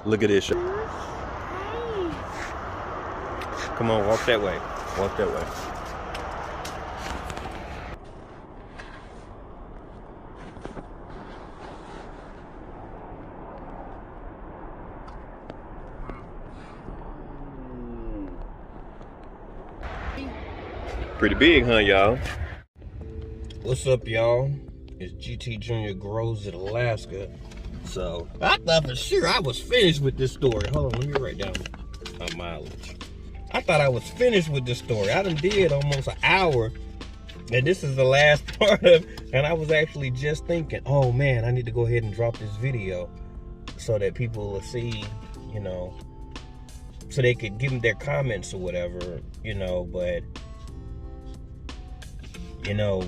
Look at this. Come on, walk that way. Walk that way. Pretty big, huh, y'all? What's up, y'all? It's GT Junior Grows in Alaska. So, I thought for sure I was finished with this story. Hold on, let me write down my mileage. I thought I was finished with this story. I done did almost an hour, and this is the last part of, and I was actually just thinking, oh man, I need to go ahead and drop this video so that people will see, you know, so they could give them their comments or whatever, you know, but, you know,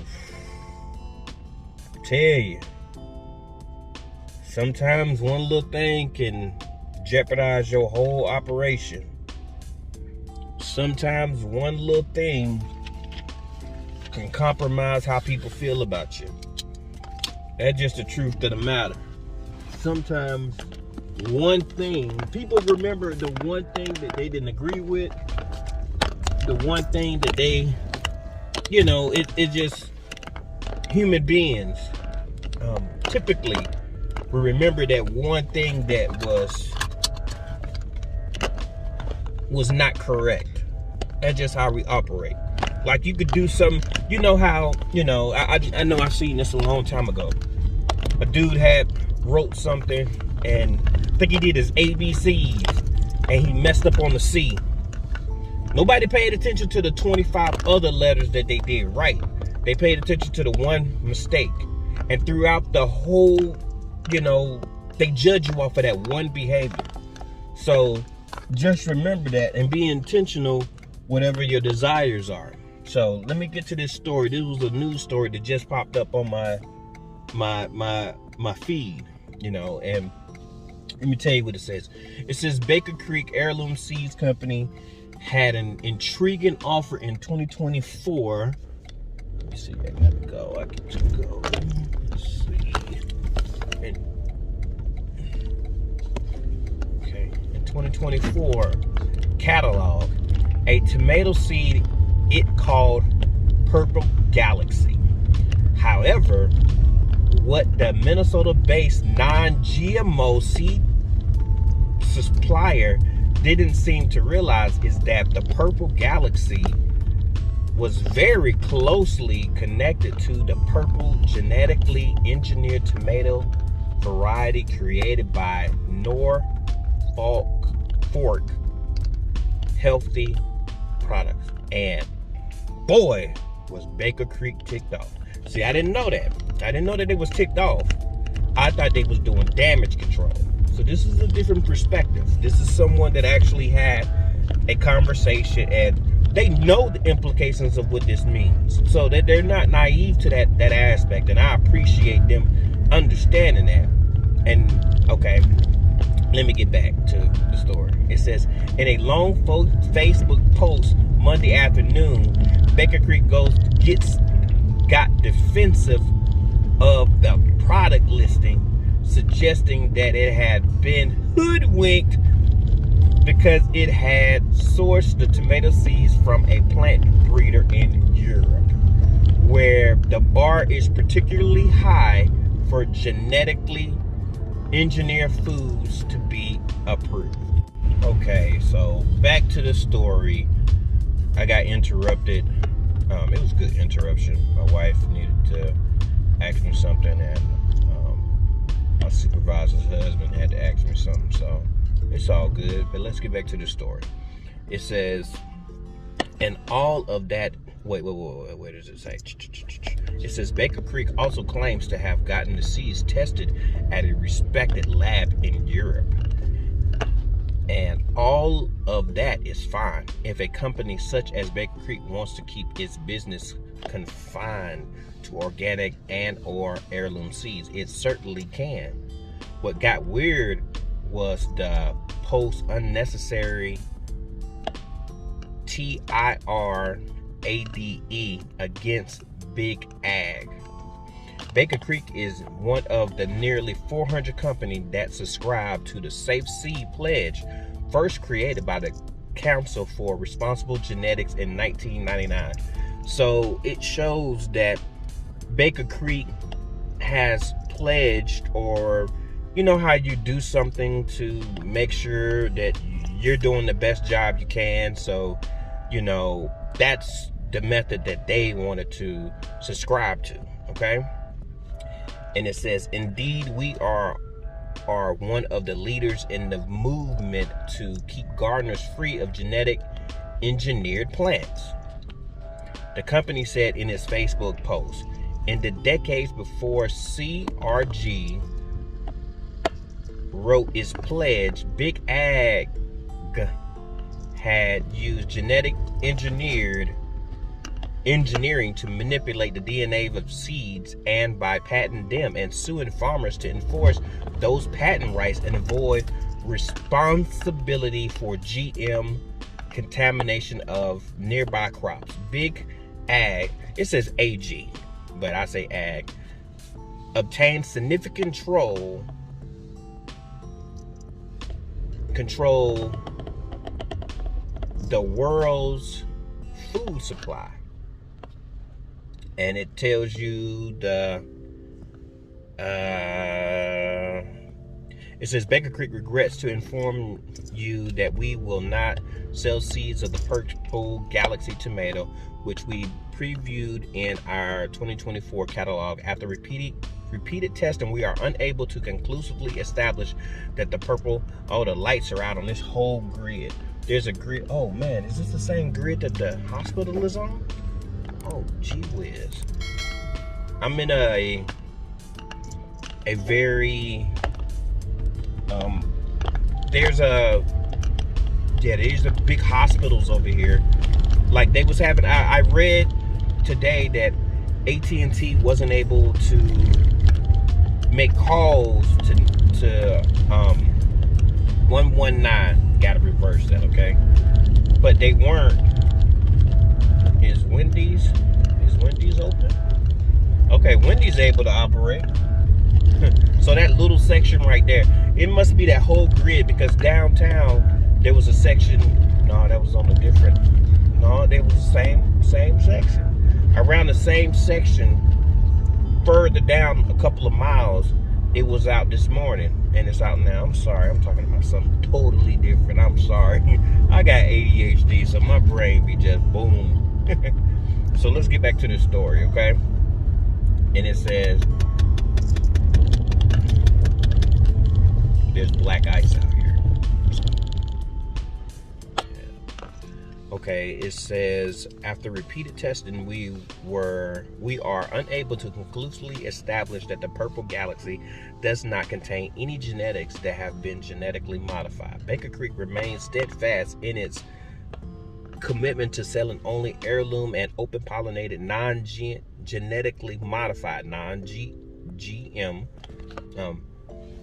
I tell you, sometimes one little thing can jeopardize your whole operation. Sometimes one little thing can compromise how people feel about you. That's just the truth of the matter. Sometimes one thing, people remember the one thing that they didn't agree with, the one thing that they, you know, it just, human beings typically will remember that one thing that was not correct. That's just how we operate. Like, you could do something, you know how, you know, I know I seen this a long time ago. A dude wrote something, and I think he did his ABCs, and he messed up on the C. Nobody paid attention to the 25 other letters that they did right. They paid attention to the one mistake. And throughout the whole, you know, they judge you off of that one behavior. So just remember that and be intentional whatever your desires are. So let me get to this story. This was a news story that just popped up on my feed, you know, and let me tell you what it says. It says Baker Creek Heirloom Seeds Company had an intriguing offer in 2024. Let me see, I gotta go. I get to go. Let's see. In 2024 catalog a tomato seed it called Purple Galaxy. However, what the Minnesota-based non-GMO seed supplier didn't seem to realize is that the Purple Galaxy was very closely connected to the purple genetically engineered tomato variety created by Norfolk Healthy Products. And boy, was Baker Creek ticked off. See, I didn't know that. I didn't know that they was ticked off. I thought they was doing damage control. So this is a different perspective. This is someone that actually had a conversation and they know the implications of what this means. So that they're not naive to that aspect. And I appreciate them understanding that. And okay, let me get back to the story. It says, in a long Facebook post Monday afternoon, Baker Creek got defensive of the product listing, suggesting that it had been hoodwinked because it had sourced the tomato seeds from a plant breeder in Europe, where the bar is particularly high for genetically engineered foods to be approved. Okay, so back to the story. I got interrupted. It was a good interruption. My wife needed to ask me something, and my supervisor's husband had to ask me something, so it's all good. But let's get back to the story. It says, and all of that, wait, what does it say? It says Baker Creek also claims to have gotten the seeds tested at a respected lab in Europe. And all of that is fine if a company such as Baker Creek wants to keep its business confined to organic and or heirloom seeds. It certainly can. What got weird was the post unnecessary TIRADE against Big Ag. Baker Creek is one of the nearly 400 companies that subscribe to the Safe Seed Pledge, first created by the Council for Responsible Genetics in 1999. So it shows that Baker Creek has pledged, or you know how you do something to make sure that you're doing the best job you can. So, you know, that's the method that they wanted to subscribe to, okay? And it says, indeed, we are one of the leaders in the movement to keep gardeners free of genetic engineered plants. The company said in its Facebook post, in the decades before CRG wrote its pledge, Big Ag had used genetic engineering to manipulate the DNA of seeds, and by patenting them and suing farmers to enforce those patent rights and avoid responsibility for GM contamination of nearby crops. Big Ag, it says AG, but I say Ag, obtained significant control the world's food supply. And it tells you it says Baker Creek regrets to inform you that we will not sell seeds of the Purple Galaxy tomato, which we previewed in our 2024 catalog. After repeated testing, we are unable to conclusively establish that the purple, oh, the lights are out on this whole grid. There's a grid. Oh man, is this the same grid that the hospital is on? Oh, gee whiz. I'm in a very, there's the big hospitals over here. Like they was having, I read today that AT&T wasn't able to make calls to 119. Gotta reverse that, okay? But they weren't. Is Wendy's open? Okay, Wendy's able to operate. So that little section right there, it must be that whole grid, because downtown there was a section. No, that was on a different. No, they was the same section. Around the same section, further down a couple of miles, it was out this morning, and it's out now. I'm sorry, I'm talking about something totally different. I'm sorry. I got ADHD, so my brain be just boom. So let's get back to this story, okay? And it says, there's black ice out here. Okay, it says, after repeated testing, we are unable to conclusively establish that the Purple Galaxy does not contain any genetics that have been genetically modified. Baker Creek remains steadfast in its commitment to selling only heirloom and open pollinated, non-genetically modified, non-GM.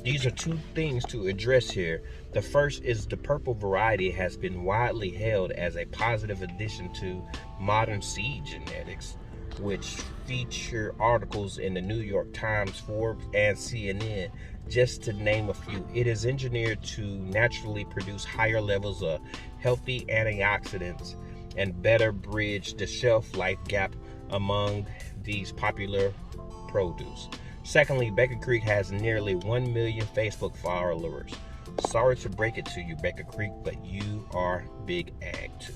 These are two things to address here. The first is the purple variety has been widely hailed as a positive addition to modern seed genetics, which feature articles in the New York Times, Forbes, and CNN, just to name a few. It is engineered to naturally produce higher levels of healthy antioxidants and better bridge the shelf life gap among these popular produce. Secondly, Baker Creek has nearly 1 million Facebook followers. Sorry to break it to you, Baker Creek, but you are Big Ag too.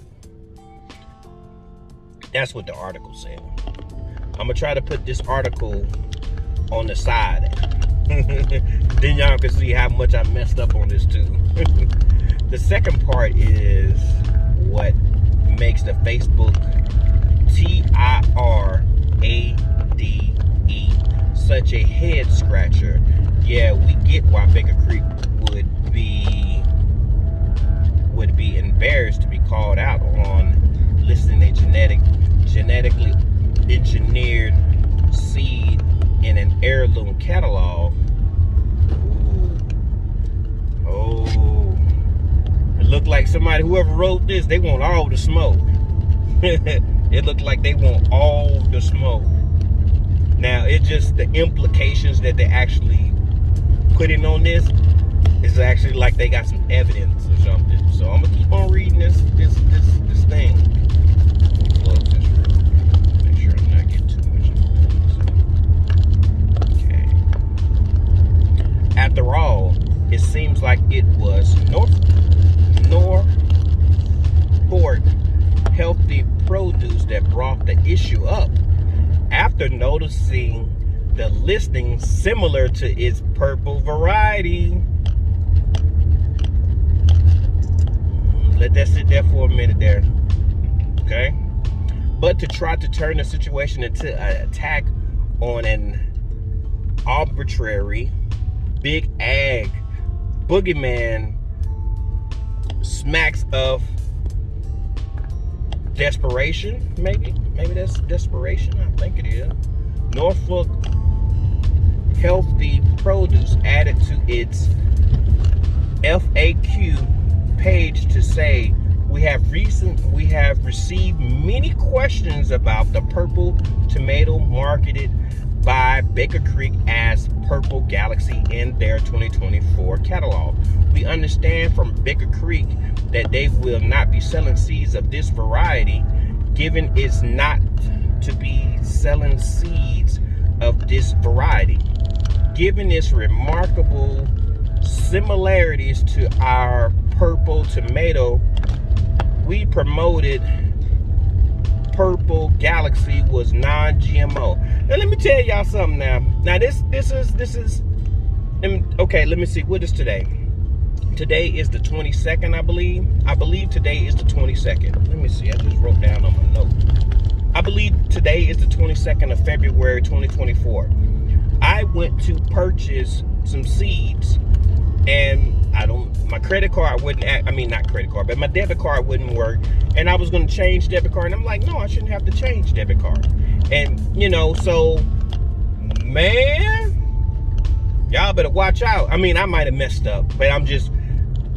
That's what the article said. I'm gonna try to put this article on the side. Then y'all can see how much I messed up on this too. The second part is what makes the Facebook TIRADE such a head scratcher. Yeah, we get why Baker Creek would be embarrassed to be called out on listing a genetically engineered seed in an heirloom catalog. Ooh. Oh, it looked like somebody, whoever wrote this, they want all the smoke. It looked like they want all the smoke. Now, it's just the implications that they actually putting on this is actually like they got some evidence or something. So I'm gonna keep on reading this thing. Close this real quick. Make sure I'm not getting too much. Okay. After all, it seems like it was Northport Healthy Produce that brought the issue up after noticing the listing similar to its purple variety. Let that sit there for a minute there. Okay? But to try to turn the situation into an attack on an arbitrary big ag boogeyman smacks of desperation, maybe that's desperation. I think it is. Norfolk Healthy Produce added to its FAQ page to say, we have received many questions about the purple tomato marketed by Baker Creek as Purple Galaxy in their 2024 catalog. We understand from Baker Creek that they will not be selling seeds of this variety, given it's not to be selling seeds of this variety. Given its remarkable similarities to our purple tomato, we promoted Purple Galaxy was non-GMO. Now let me tell y'all something now. Now this is okay, let me see, what is today? Today is the 22nd, I believe. I believe today is the 22nd. Let me see, I just wrote down on my note. I believe today is the 22nd of February 2024. I went to purchase some seeds, and my credit card wouldn't, not credit card, but my debit card wouldn't work. And I was going to change debit card. And I'm like, no, I shouldn't have to change debit card. And, so, man, y'all better watch out. I might have messed up, but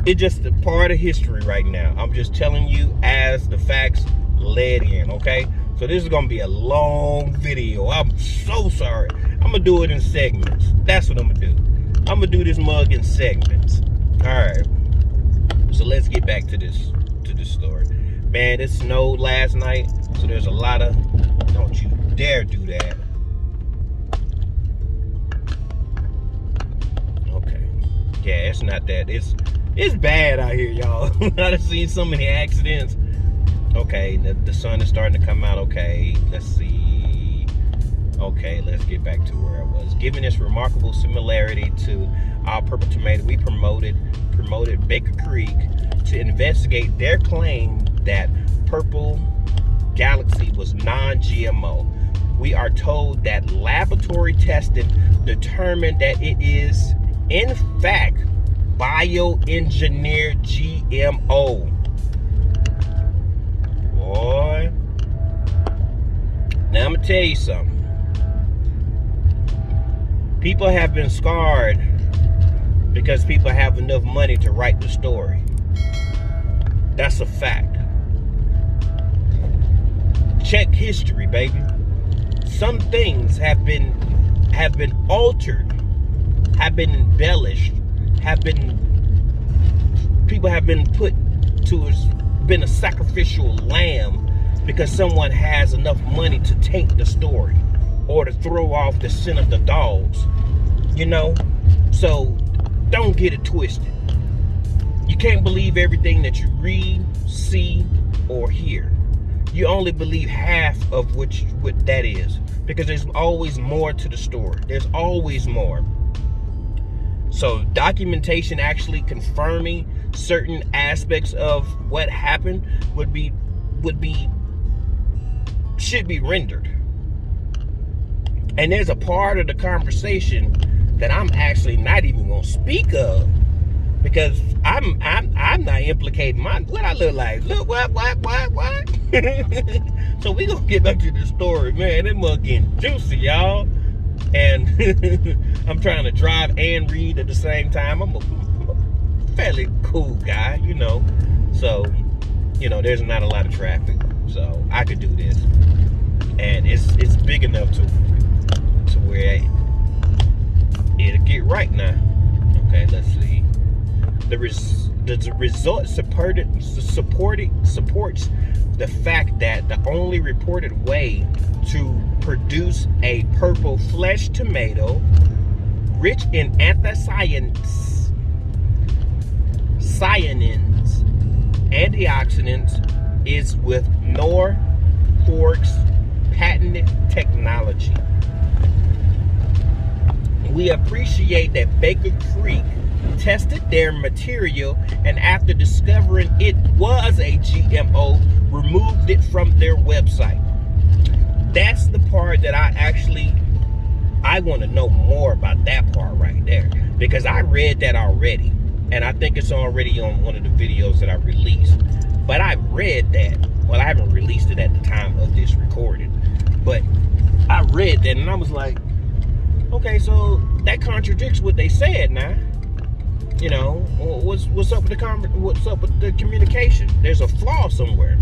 it's just a part of history right now. I'm just telling you as the facts led in, okay? So this is going to be a long video. I'm so sorry. I'm going to do it in segments. That's what I'm going to do. I'm going to do this mug in segments. All right. So let's get back to this story. Man, it snowed last night, so there's a lot of, don't you dare do that. Okay. Yeah, it's not that. It's bad out here, y'all. I've seen so many accidents. Okay, the sun is starting to come out. Okay, let's see. Okay, let's get back to where I was. Given its remarkable similarity to our purple tomato, we promoted Baker Creek to investigate their claim that Purple Galaxy was non-GMO. We are told that laboratory testing determined that it is, in fact, bioengineered GMO. Boy. Now I'm gonna tell you something. People have been scarred because people have enough money to write the story. That's a fact. Check history, baby. Some things have been altered, have been embellished, people have been put to, been a sacrificial lamb because someone has enough money to taint the story or to throw off the scent of the dogs, So don't get it twisted. You can't believe everything that you read, see, or hear. You only believe half of what that is, because there's always more to the story. There's always more. So documentation actually confirming certain aspects of what happened should be rendered. And there's a part of the conversation that I'm actually not even gonna speak of, because I'm not implicating what I look like. Look, what? So we gonna get back to the story, man. That mug getting juicy, y'all. And I'm trying to drive and read at the same time. I'm a fairly cool guy, So, there's not a lot of traffic, so I could do this, and it's big enough to where it'll get right now. Okay, let's see. The result supports the fact that the only reported way to produce a purple flesh tomato rich in anthocyanins, antioxidants is with Norfolk's patented technology. We appreciate that Baker Creek tested their material and after discovering it was a GMO, removed it from their website. That's the part that I want to know more about, that part right there, because I read that already, and I think it's already on one of the videos that I released. But I read that. Well, I haven't released it at the time of this recording, but I read that and I was like, okay, so that contradicts what they said now. You know, what's up with the communication? There's a flaw somewhere.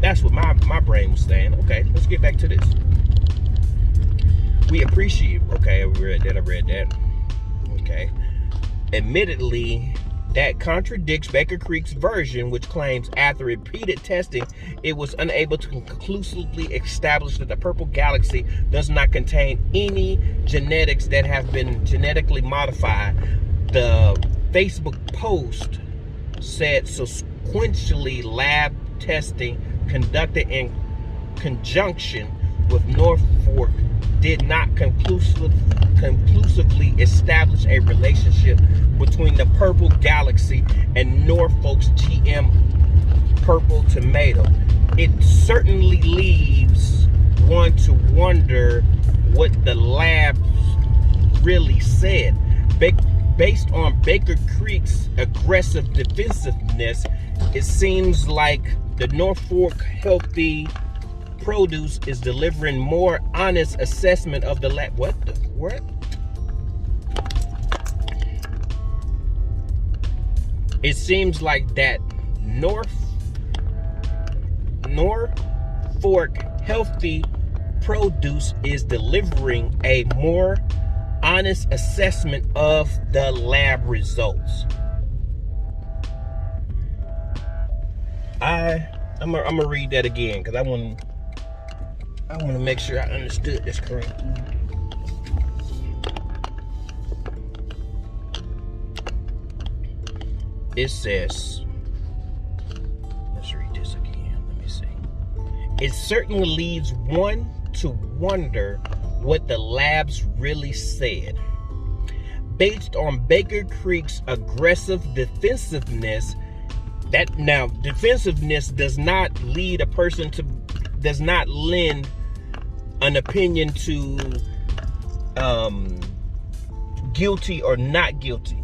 That's what my brain was saying. Okay, let's get back to this. We appreciate. Okay, I read that. Okay. Admittedly, that contradicts Baker Creek's version, which claims after repeated testing, it was unable to conclusively establish that the purple galaxy does not contain any genetics that have been genetically modified. The Facebook post said sequentially lab testing conducted in conjunction with Norfolk did not conclusively establish a relationship between the purple galaxy and Norfolk's GM purple tomato. It certainly leaves one to wonder what the lab really said. Based on Baker Creek's aggressive defensiveness, it seems like the Norfolk Healthy Produce is delivering more honest assessment of the lab. What? It seems like that Norfolk Healthy Produce is delivering a more honest assessment of the lab results. I'm gonna read that again because I want to make sure I understood this correctly. It says, let's read this again. Let me see. It certainly leaves one to wonder what the labs really said. Based on Baker Creek's aggressive defensiveness, defensiveness does not lend an opinion to guilty or not guilty,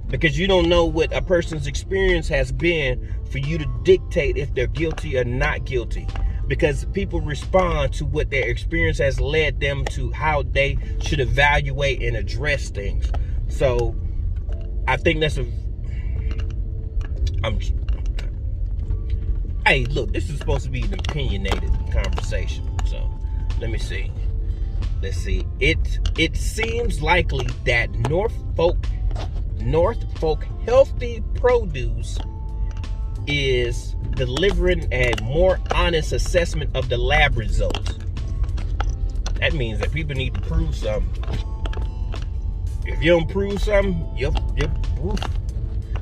because you don't know what a person's experience has been for you to dictate if they're guilty or not guilty, because people respond to what their experience has led them to, how they should evaluate and address things. So I think that's hey, look, this is supposed to be an opinionated conversation. So let me see. Let's see. It seems likely that Norfolk Healthy Produce is delivering a more honest assessment of the lab results. That means that people need to prove something. If you don't prove something,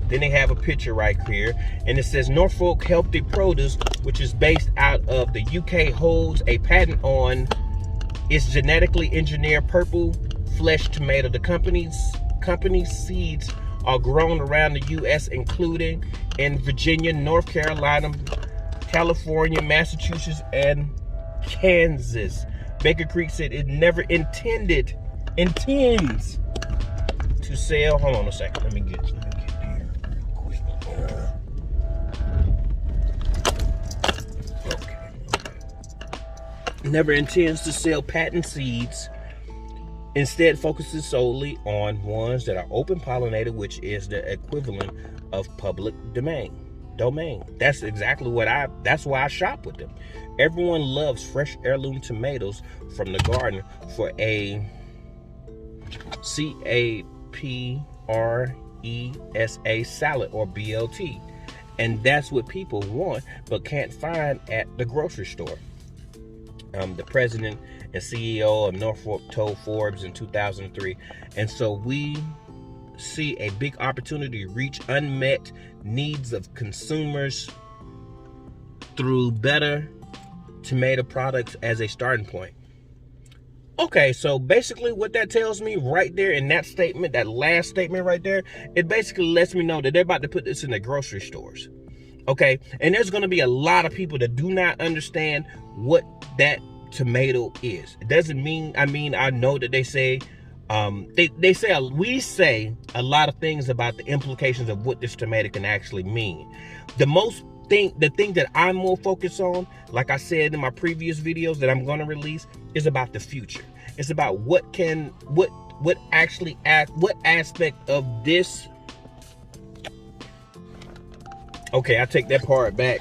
then they have a picture right here, and it says Norfolk Healthy Produce, which is based out of the UK, holds a patent on its genetically engineered purple flesh tomato. The company's seeds are grown around the U.S., including in Virginia, North Carolina, California, Massachusetts, and Kansas. Baker Creek said it never intends to sell. Hold on a second. Let me get here real quick. Okay. Never intends to sell patent seeds. Instead, focuses solely on ones that are open pollinated, which is the equivalent of public domain. domain. That's exactly that's why I shop with them. Everyone loves fresh heirloom tomatoes from the garden for a CAPRESA salad, or BLT. And that's what people want but can't find at the grocery store. The president and CEO of Norfolk told Forbes in 2003. And so we see a big opportunity to reach unmet needs of consumers through better tomato products as a starting point. Okay, so basically what that tells me right there in that statement, that last statement right there, it basically lets me know that they're about to put this in the grocery stores. Okay, and there's going to be a lot of people that do not understand what that tomato is. It doesn't mean, I know that they say, we say a lot of things about the implications of what this tomato can actually mean. The thing that I'm more focused on, like I said in my previous videos that I'm going to release, is about the future. It's about what aspect of this. Okay, I take that part back.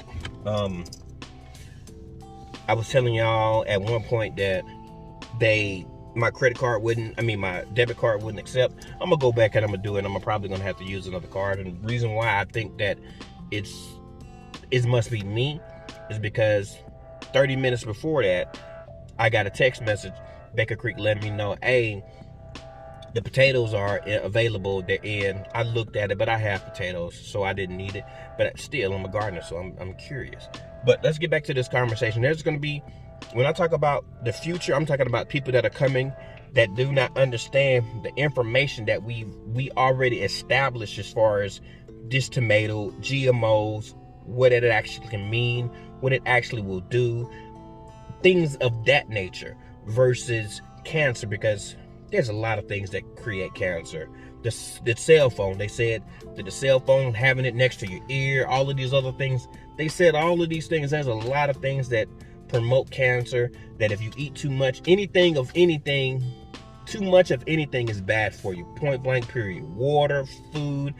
I was telling y'all at one point that my debit card wouldn't accept. I'm gonna go back and I'm gonna do it. I'm probably gonna have to use another card. And the reason why I think that it must be me is because 30 minutes before that, I got a text message, Baker Creek letting me know, hey, the potatoes are available, they're in. I looked at it, but I have potatoes, so I didn't need it. But still, I'm a gardener, so I'm curious. But let's get back to this conversation. There's going to be, when I talk about the future, I'm talking about people that are coming that do not understand the information that we already established as far as this tomato, GMOs, what it actually can mean, what it actually will do, things of that nature, versus cancer, because there's a lot of things that create cancer. The cell phone, they said that the cell phone, having it next to your ear, all of these other things, they said all of these things, there's a lot of things that promote cancer, that if you eat too much, too much of anything is bad for you, point blank period. Water, food,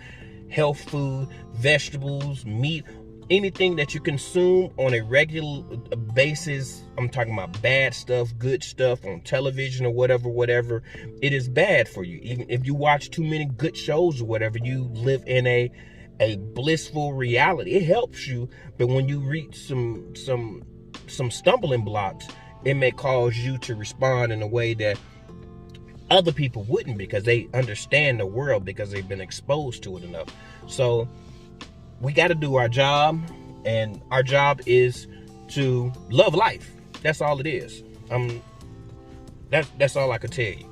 health food, vegetables, meat, anything that you consume on a regular basis, I'm talking about bad stuff, good stuff on television or whatever, it is bad for you. Even if you watch too many good shows or whatever, you live in a blissful reality. It helps you, but when you reach some stumbling blocks, it may cause you to respond in a way that other people wouldn't, because they understand the world, because they've been exposed to it enough. So we got to do our job, and our job is to love life. That's all it is. That's all I could tell you.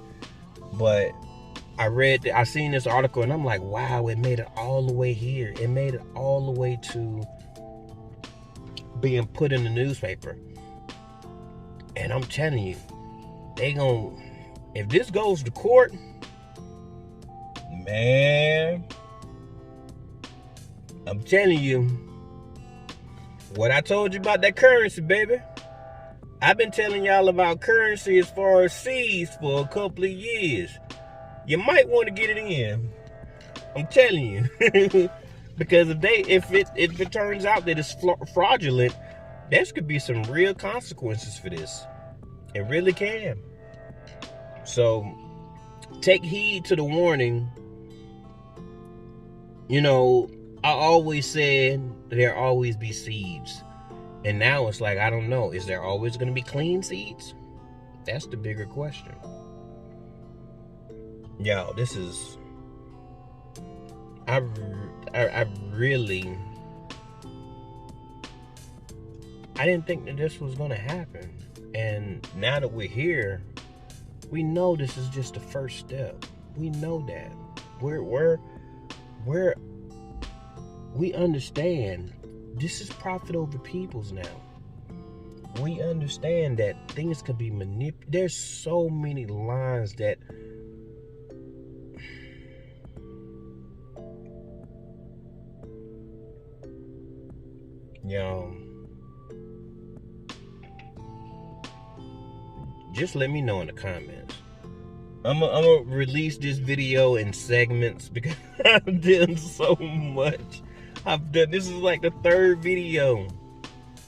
But I seen this article, and I'm like, wow, it made it all the way here. It made it all the way to being put in the newspaper. And I'm telling you, if this goes to court, man, I'm telling you, what I told you about that currency, baby. I've been telling y'all about currency as far as seeds for a couple of years. You might want to get it in. I'm telling you. Because if it turns out that it's fraudulent, there could be some real consequences for this. It really can. So take heed to the warning. You know, I always said there'll always be seeds. And now it's like, I don't know. Is there always going to be clean seeds? That's the bigger question. Yo, this is... I really... I didn't think that this was going to happen. And now that we're here, we know this is just the first step. We know that. We understand this is profit over peoples now. We understand that things can be manipulated. There's so many lines that just let me know in the comments. I'm gonna release this video in segments because I'm doing so much. This is like the third video.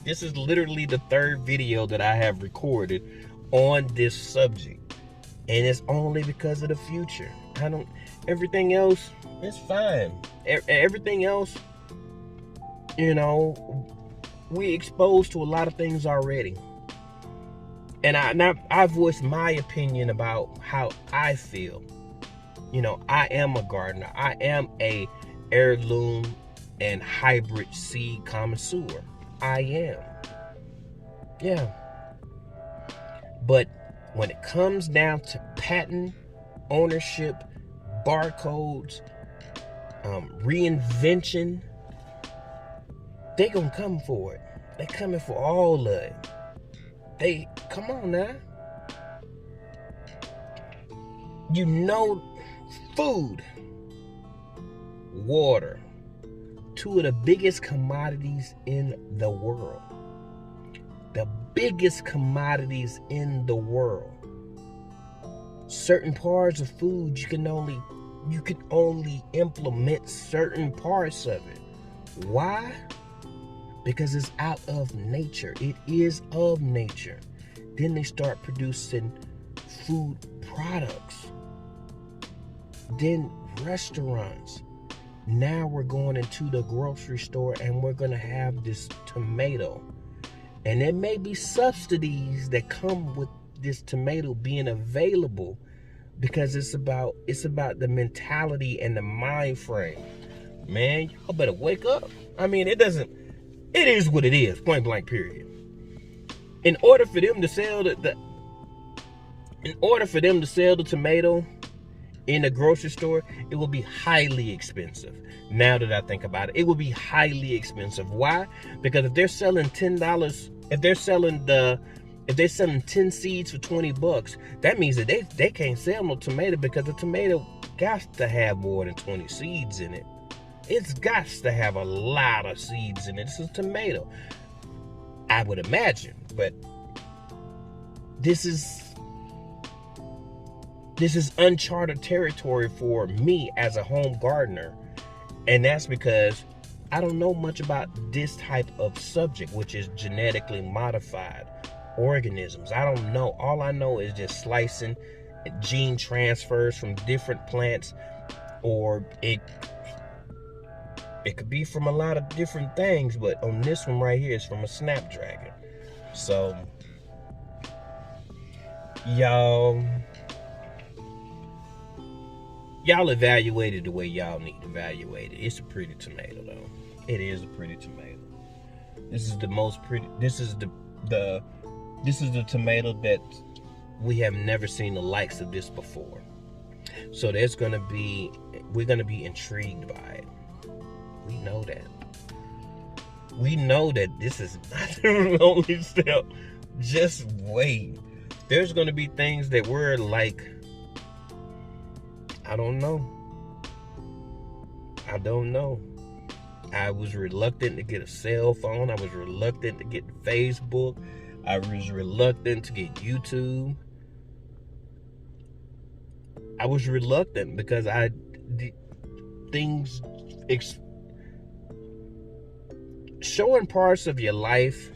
This is literally the third video that I have recorded on this subject. And it's only because of the future. Everything else is fine. Everything else, we exposed to a lot of things already. And I voiced my opinion about how I feel. I am a gardener. I am a heirloom and hybrid seed connoisseur. I am. Yeah. But when it comes down to patent, ownership, barcodes, reinvention, they gonna come for it. They coming for all of it. Come on now. Food, water, two of the biggest commodities in the world. The biggest commodities in the world. Certain parts of food you can only implement certain parts of it. Why? Because it's out of nature. It is of nature. Then they start producing food products. Then restaurants. Now we're going into the grocery store and we're going to have this tomato. And there may be subsidies that come with this tomato being available, because it's about the mentality and the mind frame. Man, y'all better wake up. It is what it is, point blank period. In order for them to sell the tomato in the grocery store, it will be highly expensive. Now that I think about it, it will be highly expensive. Why? Because if they're selling $10, if they're selling 10 seeds for $20, that means that they can't sell no tomato, because the tomato got to have more than 20 seeds in it. It's got to have a lot of seeds in it. It's a tomato, I would imagine. But this is uncharted territory for me as a home gardener. And that's because I don't know much about this type of subject, which is genetically modified organisms. I don't know. All I know is just slicing gene transfers from different plants, or it could be from a lot of different things, but on this one right here, it's from a snapdragon. So, y'all evaluate it the way y'all need to evaluate it. It's a pretty tomato, though. It is a pretty tomato. This is the most pretty. This is the tomato that we have never seen the likes of this before. So we're gonna be intrigued by it. We know that. We know that this is not the only step. Just wait. There's gonna be things that we're like, I don't know. I was reluctant to get a cell phone. I was reluctant to get Facebook. I was reluctant to get YouTube. I was reluctant because showing parts of your life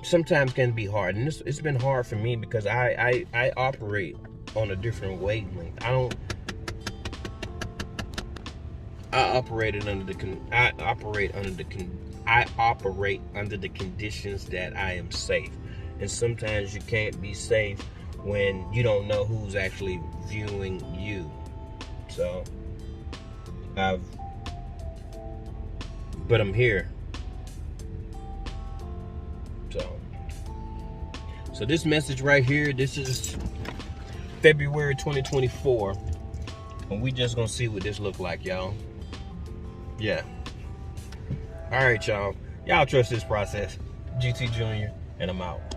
sometimes can be hard, and it's been hard for me because I operate on a different wavelength. I operate under the conditions that I am safe, and sometimes you can't be safe when you don't know who's actually viewing you. So but I'm here. So this message right here, this is February 2024, and we just gonna see what this look like, y'all. Yeah. All right, y'all. Y'all trust this process. GT Jr., and I'm out.